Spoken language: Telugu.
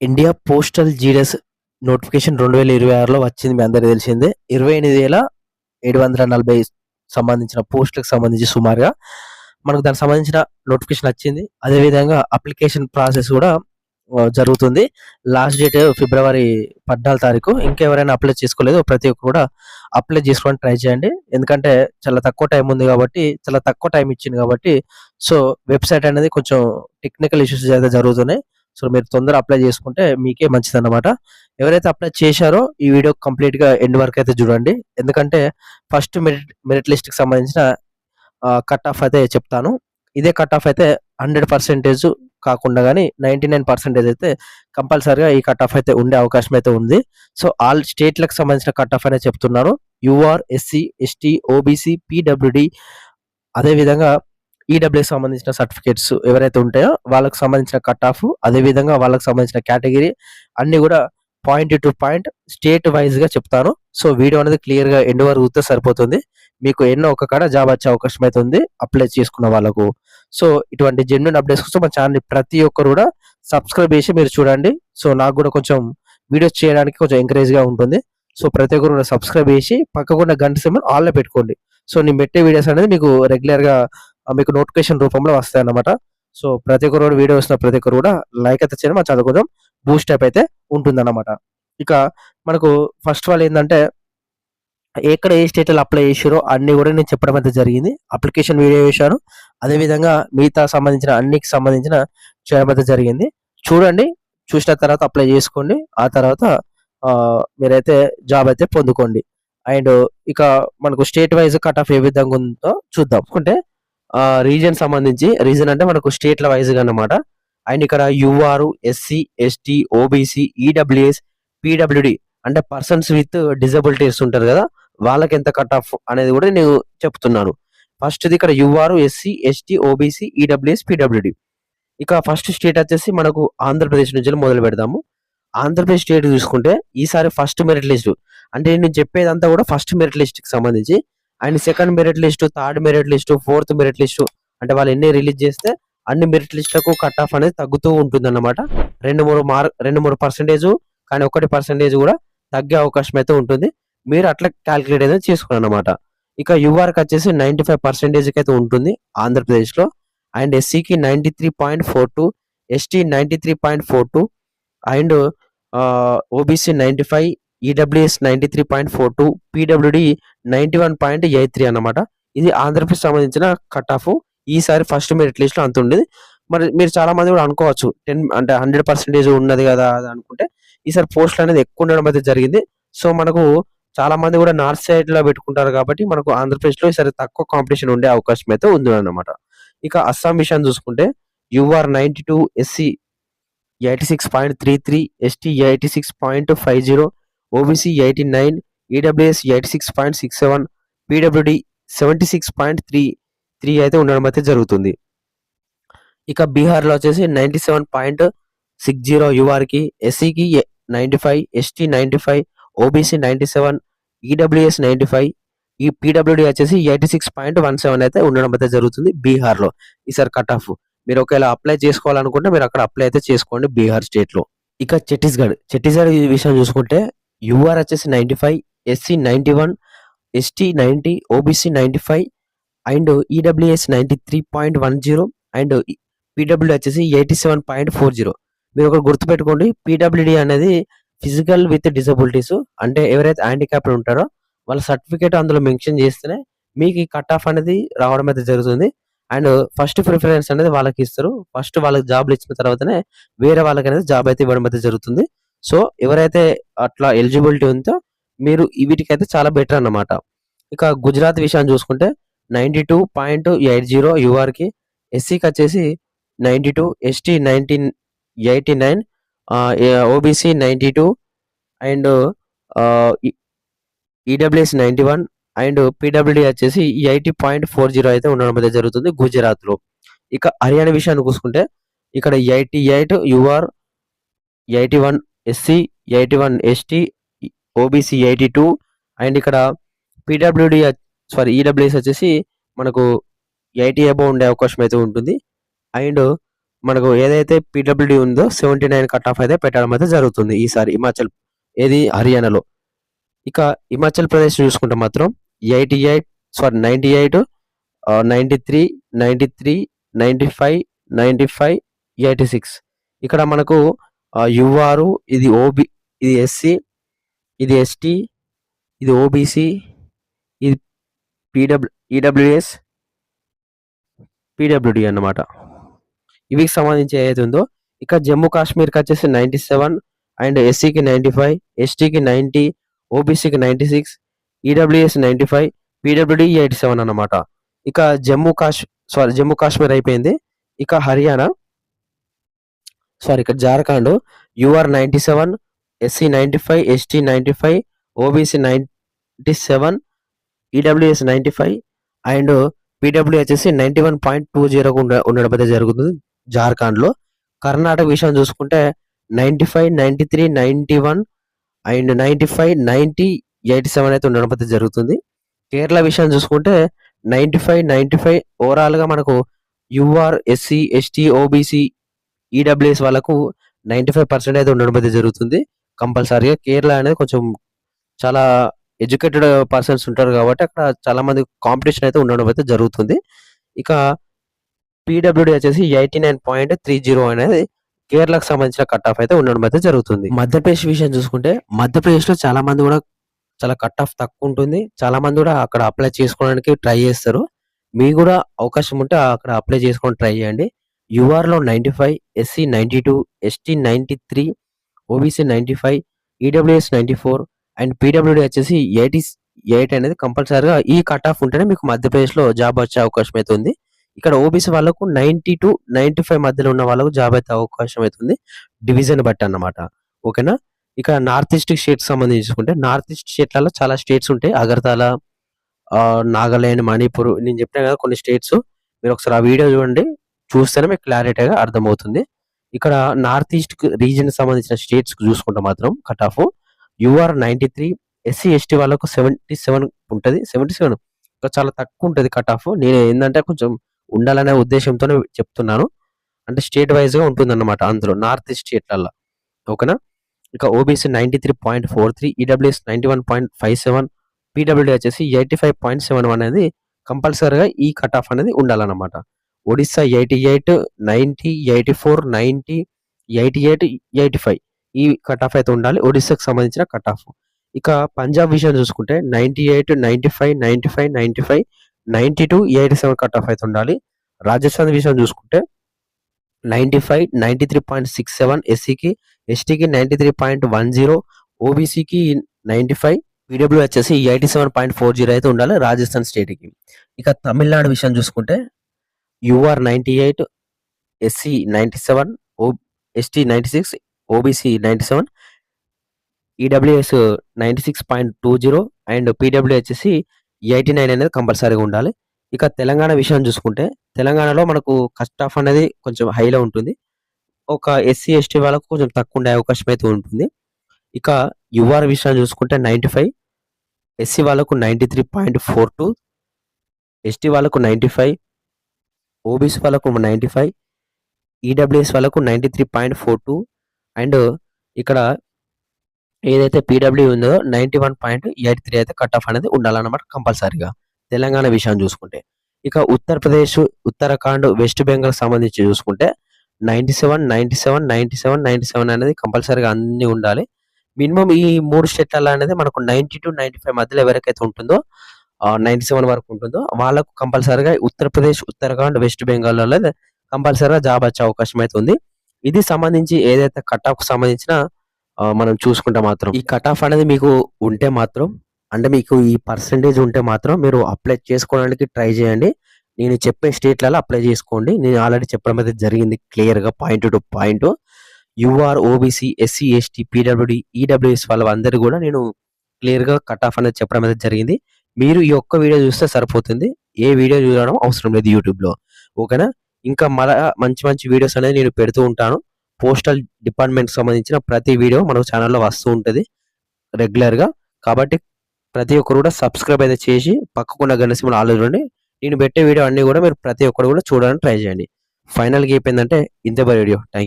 ఇండియా పోస్టల్ జీడీఎస్ నోటిఫికేషన్ 2026లో వచ్చింది. మీ అందరికీ తెలిసిందే. 28,740 సంబంధించిన పోస్టులకు సంబంధించి సుమారుగా మనకు దానికి సంబంధించిన నోటిఫికేషన్ వచ్చింది. అదేవిధంగా అప్లికేషన్ ప్రాసెస్ కూడా జరుగుతుంది. లాస్ట్ డేట్ ఫిబ్రవరి 14 తారీఖు. ఇంకెవరైనా అప్లై చేసుకోలేదో ప్రతి ఒక్కరు కూడా అప్లై చేసుకోవడానికి ట్రై చేయండి. ఎందుకంటే చాలా తక్కువ టైం ఉంది కాబట్టి, చాలా తక్కువ టైం ఇచ్చింది కాబట్టి, సో వెబ్సైట్ అనేది కొంచెం టెక్నికల్ ఇష్యూస్ అయితే జరుగుతున్నాయి. సో మీరు తొందరగా అప్లై చేసుకుంటే మీకే మంచిదన్నమాట. ఎవరైతే అప్లై చేశారో ఈ వీడియో కంప్లీట్‌గా ఎండ్ వరకు అయితే చూడండి. ఎందుకంటే ఫస్ట్ మెరిట్ లిస్ట్‌కి సంబంధించిన కట్ ఆఫ్ అయితే చెప్తాను. ఇదే కట్ ఆఫ్ అయితే 100% కాకుండా గాని 99% అయితే కంపల్సరీగా ఈ కట్ ఆఫ్ అయితే ఉండే అవకాశం అయితే ఉంది. సో ఆల్ స్టేట్‌లకు సంబంధించిన కట్ ఆఫ్ అనేది చెప్తున్నాను. UR, SC, ST, OBC, PWD అదేవిధంగా ఈడబ్ల్యూఎస్ సంబంధించిన సర్టిఫికేట్స్ ఎవరైతే ఉంటాయో వాళ్ళకి సంబంధించిన కట్ ఆఫ్, అదేవిధంగా వాళ్ళకి సంబంధించిన కేటగిరీ అన్నీ కూడా పాయింట్ టు పాయింట్ స్టేట్ వైజ్‌గా చెప్తాను. సో వీడియో అనేది క్లియర్‌గా ఎండ్ వరకు చూస్తే సరిపోతుంది. మీకు ఎన్నో ఒక కాడ జాబ్ వచ్చే అవకాశం అయితే ఉంది అప్లై చేసుకున్న వాళ్ళకు. సో ఇటువంటి జెన్యూన్ అప్డేట్స్ కోసం మన ఛానల్‌ని ప్రతి ఒక్కరు కూడా సబ్స్క్రైబ్ చేసి మీరు చూడండి. సో నాకు కూడా కొంచెం వీడియోస్ చేయడానికి కొంచెం ఎంకరేజ్‌గా ఉంటుంది. సో ప్రతి ఒక్కరు కూడా సబ్స్క్రైబ్ చేసి పక్కకున్న గంట సింబల్ ఆల్‌లో పెట్టుకోండి. సో నేను పెట్టే వీడియోస్ అనేది మీకు రెగ్యులర్‌గా మీకు నోటిఫికేషన్ రూపంలో వస్తాయన్నమాట. సో ప్రతి ఒక్కరు కూడా వీడియో వస్తున్న ప్రతి ఒక్కరు కూడా లైక్ అయితే చేయండి. మన ఛానల్ కొంచెం బూస్ట్ అప్ అయితే ఉంటుందన్నమాట. ఇక మనకు ఫస్ట్ ఆఫ్ ఆల్ ఏందంటే ఎక్కడ ఏ స్టేట్‌లో అప్లై చేసిర్రో అన్నీ కూడా నేను చెప్పడం అయితే జరిగింది. అప్లికేషన్ వీడియో చేశాను. అదేవిధంగా మిగతా సంబంధించిన అన్నికి సంబంధించిన చేయడం అయితే జరిగింది. చూడండి. చూసిన తర్వాత అప్లై చేసుకోండి. ఆ తర్వాత మీరైతే జాబ్ అయితే పొందుకోండి. అండ్ ఇక మనకు స్టేట్ వైస్ కట్ ఆఫ్ ఏ విధంగా ఉందో చూద్దాం. అంటే రీజియన్ సంబంధించి రీజన్ అంటే మనకు స్టేట్‌ల వైస్‌గా అన్నమాట. అండ్ ఇక్కడ UR, SC, ST, OBC, EWS, PWD అంటే పర్సన్స్ విత్ డిజబిలిటీస్ ఉంటారు కదా! వాళ్ళకి ఎంత కట్ ఆఫ్ అనేది కూడా నేను చెప్తున్నాను. ఫస్ట్‌ది ఇక్కడ UR, SC, ST, OBC, EWS, PWD. ఇక ఫస్ట్ స్టేట్ వచ్చేసి మనకు ఆంధ్రప్రదేశ్ నుంచి మొదలు పెడదాము. ఆంధ్రప్రదేశ్ స్టేట్ చూసుకుంటే ఈసారి ఫస్ట్ మెరిట్ లిస్ట్ అంటే నేను చెప్పేదంతా కూడా ఫస్ట్ మెరిట్ లిస్ట్‌కి సంబంధించి. And second merit list, third merit list, fourth merit list అంటే వాళ్ళు ఎన్ని రిలీజ్ చేస్తే అన్ని మెరిట్ లిస్ట్‌లకు కట్ ఆఫ్ అనేది తగ్గుతూ ఉంటుందన్నమాట. 2, 3% కానీ 1% కూడా తగ్గే అవకాశం అయితే ఉంటుంది. మీరు అట్లా కాలిక్యులేట్ అయితే చేసుకోవాలన్నమాట. ఇక యూఆర్‌కి వచ్చేసి 95% అయితే ఉంటుంది ఆంధ్రప్రదేశ్‌లో. అండ్ ఎస్సీకి 93.42, ST 93.42 and OBC 95, EWS 93.42, PWD 91.83 అన్నమాట. ఇది ఆంధ్రప్రదేశ్ సంబంధించిన కట్ ఆఫ్. ఈసారి ఫస్ట్ మెరిట్ లిస్ట్‌లో అంత ఉండేది. మరి మీరు చాలా మంది కూడా అనుకోవచ్చు 10 అంటే 100% ఉన్నది కదా అని అనుకుంటే ఈసారి పోస్టులు అనేది ఎక్కువ ఉండడం అయితే జరిగింది. సో మనకు చాలా మంది కూడా నార్త్ సైడ్‌లో పెట్టుకుంటారు కాబట్టి మనకు ఆంధ్రప్రదేశ్‌లో ఈసారి తక్కువ కాంపిటీషన్ ఉండే అవకాశం అయితే ఉందన్నమాట. ఇక అస్సాం విషయం చూసుకుంటే UR 92, SC 86.33, ST 86.50, OBC 89, EWS 86.67, PWD 76.33 అయితే ఉండడం అయితే జరుగుతుంది. ఇక బీహార్‌లో వచ్చేసి 97.60 యూఆర్‌కి, ఎస్సీకి 95, ఎస్టీ 95, ఓబీసీ 97, ఈడబ్ల్యూఎస్ 95, ఈ పీడబ్ల్యూడీ వచ్చేసి 86.17 అయితే ఉండడం అయితే జరుగుతుంది బీహార్‌లో. ఈసారి కట్ ఆఫ్. మీరు ఒకవేళ అప్లై చేసుకోవాలనుకుంటే మీరు అక్కడ అప్లై అయితే చేసుకోండి బీహార్ స్టేట్‌లో. ఇక ఛత్తీస్‌గఢ్ విషయం చూసుకుంటే యూఆర్ వచ్చేసి 95, SC 91, ST 90, OBC 95 and EWS 93.10 and PWD వచ్చేసి 87.40. మీరు ఒకటి గుర్తుపెట్టుకోండి. పీడబ్ల్యూడీ అనేది ఫిజికల్ విత్ డిసబిలిటీస్ అంటే ఎవరైతే హ్యాండిక్యాప్డ్ ఉంటారో వాళ్ళ సర్టిఫికేట్ అందులో మెన్షన్ చేస్తేనే మీకు ఈ కట్ ఆఫ్ అనేది రావడం అయితే జరుగుతుంది. అండ్ ఫస్ట్ ప్రిఫరెన్స్ అనేది వాళ్ళకి ఇస్తారు. ఫస్ట్ వాళ్ళకి జాబ్‌లు ఇచ్చిన తర్వాతనే వేరే వాళ్ళకనేది జాబ్ అయితే ఇవ్వడం అయితే జరుగుతుంది. సో ఎవరైతే అట్లా ఎలిజిబిలిటీ ఉందో మీరు వీటికైతే చాలా బెటర్ అన్నమాట. ఇక గుజరాత్ విషయాన్ని చూసుకుంటే 92.80 యూఆర్‌కి, ఎస్సీకి వచ్చేసి 92, ST 89, OBC 92 and EWS 91 and PWD వచ్చేసి 80.40 అయితే ఉండడం అయితే జరుగుతుంది గుజరాత్‌లో. ఇక హర్యానా విషయాన్ని చూసుకుంటే ఇక్కడ 88 UR, 81 SC, 81 ST, OBC 82 and ఇక్కడ పీడబ్ల్యూడీ ఈడబ్ల్యూఎస్ వచ్చేసి మనకు 80 అబోవ్ ఉండే అవకాశం అయితే ఉంటుంది. అండ్ మనకు ఏదైతే పీడబ్ల్యూడీ ఉందో 79 కట్ ఆఫ్ అయితే పెట్టడం అయితే జరుగుతుంది ఈసారి హర్యానాలో. ఇక హిమాచల్ ప్రదేశ్ చూసుకుంటే మాత్రం 98 93 93 95 95 86. ఇక్కడ మనకు యుఆర్, ఇది ఓబి, ఇది ఎస్సీ, ఇది ఎస్టీ, ఇది ఓబీసీ, ఇది ఈడబ్ల్యూఎస్, పీడబ్ల్యూడి అన్నమాట. ఇవికి సంబంధించి ఏదైతే ఉందో ఇక జమ్మూ కాశ్మీర్కి వచ్చేసి 97 అండ్ ఎస్సీకి 95, ఎస్టీకి 90, ఓబీసీకి 96, ఈడబ్ల్యూఎస్ 95, పీడబ్ల్యూడి 87 అన్నమాట. ఇక జమ్మూ కాశ్మీర్ అయిపోయింది. ఇక హర్యానా ఇక్కడ Jharkhand UR 97, SC 95, ST 95, OBC 97, EWS 95 and PW వచ్చేసి 91.20 ఉండడం అయితే జరుగుతుంది జార్ఖండ్లో. కర్ణాటక విషయం చూసుకుంటే 95, 93, 91 అండ్ 95, 90, 87 అయితే ఉండడం అయితే జరుగుతుంది. కేరళ విషయం చూసుకుంటే 95, 95 ఓవరాల్గా మనకు UR, SC, ST, OBC, EWS వాళ్ళకు 95% అయితే ఉండడం అయితే జరుగుతుంది కంపల్సరీగా. కేరళ అనేది కొంచెం చాలా ఎడ్యుకేటెడ్ పర్సన్స్ ఉంటారు కాబట్టి అక్కడ చాలా మంది కాంపిటీషన్ అయితే ఉండడం అయితే జరుగుతుంది. ఇక పీడబ్ల్యూడి వచ్చేసి 89.30 అనేది కేరళకు సంబంధించిన కట్ ఆఫ్ అయితే ఉండడం అయితే జరుగుతుంది. మధ్యప్రదేశ్ విషయం చూసుకుంటే మధ్యప్రదేశ్లో చాలా మంది కూడా చాలా కట్ ఆఫ్ తక్కువ ఉంటుంది. చాలా మంది కూడా అక్కడ అప్లై చేసుకోవడానికి ట్రై చేస్తారు. మీకు కూడా అవకాశం ఉంటే అక్కడ అప్లై చేసుకొని ట్రై చేయండి. యూఆర్లో 95, SC 92, ST 93, OBC 95, EWS 94 and PWD వచ్చేసి 88 అనేది కంపల్సరీగా ఈ కట్ ఆఫ్ ఉంటేనే మీకు మధ్యప్రదేశ్లో జాబ్ వచ్చే అవకాశం అయితే ఉంది. ఇక్కడ ఓబీసీ వాళ్ళకు 90 to 95 మధ్యలో ఉన్న వాళ్ళకు జాబ్ అయితే అవకాశం అవుతుంది డివిజన్ బట్టి అన్నమాట. ఓకేనా. ఇక నార్త్ ఈస్ట్ స్టేట్స్ సంబంధించి చూసుకుంటే నార్త్ ఈస్ట్ స్టేట్లలో చాలా స్టేట్స్ ఉంటాయి. అగర్తల, నాగాలాండ్, మణిపూర్, నేను చెప్పిన కదా కొన్ని స్టేట్స్. మీరు ఒకసారి ఆ వీడియో చూడండి, చూస్తేనే మీకు క్లారిటీగా అర్థమవుతుంది. ఇక్కడ నార్త్ ఈస్ట్ రీజన్ సంబంధించిన స్టేట్స్ చూసుకుంటే మాత్రం cut off UR 93, SC ST వాళ్ళకు 77 ఉంటుంది. 77 ఇంకా చాలా తక్కువ ఉంటుంది కట్ ఆఫ్. నేను ఏంటంటే కొంచెం ఉండాలనే ఉద్దేశంతోనే చెప్తున్నాను. అంటే స్టేట్ వైజ్ గా ఉంటుంది అన్నమాట అందులో నార్త్ ఈస్ట్ స్టేట్లలో. ఓకేనా. ఇక ఓబీసీ 93.43, ఈడబ్ల్యూఎస్ 91.57, పీడబ్ల్యూడి వచ్చేసి 85.71 అనేది కంపల్సరీగా ఈ కట్ ఆఫ్ అనేది ఉండాలన్నమాట. ఒడిస్సా 88, 90, 84, 90, 88, 85 ఈ కట్ ఆఫ్ అయితే ఉండాలి ఒడిస్సాకు సంబంధించిన కట్ ఆఫ్. ఇక పంజాబ్ విషయం చూసుకుంటే 98, 95, 95, 95, 92, 87 కట్ ఆఫ్ అయితే ఉండాలి. రాజస్థాన్ విషయం చూసుకుంటే 95, 93.67 ఎస్సీకి, ఎస్టీకి 93.10, ఓబీసీకి 95, పీడబ్ల్యూ వచ్చేసి 87.40 అయితే ఉండాలి రాజస్థాన్ స్టేట్కి. ఇక తమిళనాడు విషయం చూసుకుంటే UR 98, SC 97, ST 96, OBC 97, EWS 96.20 and PW వచ్చేసి 89 అనేది కంపల్సరీగా ఉండాలి. ఇక తెలంగాణ విషయం చూసుకుంటే తెలంగాణలో మనకు కట్ ఆఫ్ అనేది కొంచెం హైలో ఉంటుంది. ఒక ఎస్సీ ఎస్టీ వాళ్ళకు కొంచెం తక్కువ ఉండే అవకాశం అయితే ఉంటుంది. ఇక యూఆర్ విషయం చూసుకుంటే 95, ఎస్సీ వాళ్ళకు 93.42, ఎస్టీ వాళ్ళకు 95, ఓబీసీ వాళ్ళకు 95, ఈడబ్ల్యూఎస్ వాళ్ళకు 93.42 అండ్ ఇక్కడ ఏదైతే పీడబ్ల్యూ ఉందో 91.83 అయితే కట్ ఆఫ్ అనేది ఉండాలన్నమాట కంపల్సరీగా తెలంగాణ విషయం చూసుకుంటే. ఇక ఉత్తరప్రదేశ్, ఉత్తరాఖండ్, వెస్ట్ బెంగాల్ సంబంధించి చూసుకుంటే 97, 97, 97, 97 అనేది కంపల్సరీగా అన్ని ఉండాలి. మినిమం ఈ 3 స్టేట్లలో అనేది మనకు 90 to 95 మధ్యలో ఎవరికైతే ఉంటుందో 97 వరకు ఉంటుందో వాళ్ళకు కంపల్సరీగా ఉత్తరప్రదేశ్, ఉత్తరాఖండ్, వెస్ట్ బెంగాల్లో కంపల్సరీగా జాబ్ వచ్చే అవకాశం అయితే ఉంది. ఇది సంబంధించి ఏదైతే కట్ ఆఫ్ సంబంధించిన మనం చూసుకుంటే మాత్రం ఈ కట్ ఆఫ్ అనేది మీకు ఉంటే మాత్రం అంటే మీకు ఈ పర్సెంటేజ్ ఉంటే మాత్రం మీరు అప్లై చేసుకోవడానికి ట్రై చేయండి. నేను చెప్పే స్టేట్లలో అప్లై చేసుకోండి. నేను ఆల్రెడీ చెప్పడం అయితే జరిగింది క్లియర్గా point to point. UR, OBC, SC, ST, PWD, EWS వాళ్ళందరూ కూడా నేను క్లియర్గా కట్ ఆఫ్ అనేది చెప్పడం అయితే జరిగింది. మీరు ఈ ఒక్క వీడియో చూస్తే సరిపోతుంది. ఏ వీడియో చూడడం అవసరం లేదు యూట్యూబ్లో. ఓకేనా. ఇంకా మళ్ళా మంచి మంచి వీడియోస్ అనేది నేను పెడుతూ ఉంటాను. పోస్టల్ డిపార్ట్మెంట్ సంబంధించిన ప్రతి వీడియో మన ఛానల్లో వస్తూ ఉంటుంది రెగ్యులర్గా. కాబట్టి ప్రతి ఒక్కరు కూడా సబ్స్క్రైబ్ అయితే చేసి పక్కకున్న గంట సింబల్ ఆల్ చూడండి. నేను పెట్టే వీడియో అన్ని కూడా మీరు ప్రతి ఒక్కరు కూడా చూడడానికి ట్రై చేయండి. ఫైనల్‌గా అయిపోయిందంటే ఇంతే బై వీడియో. Thank you.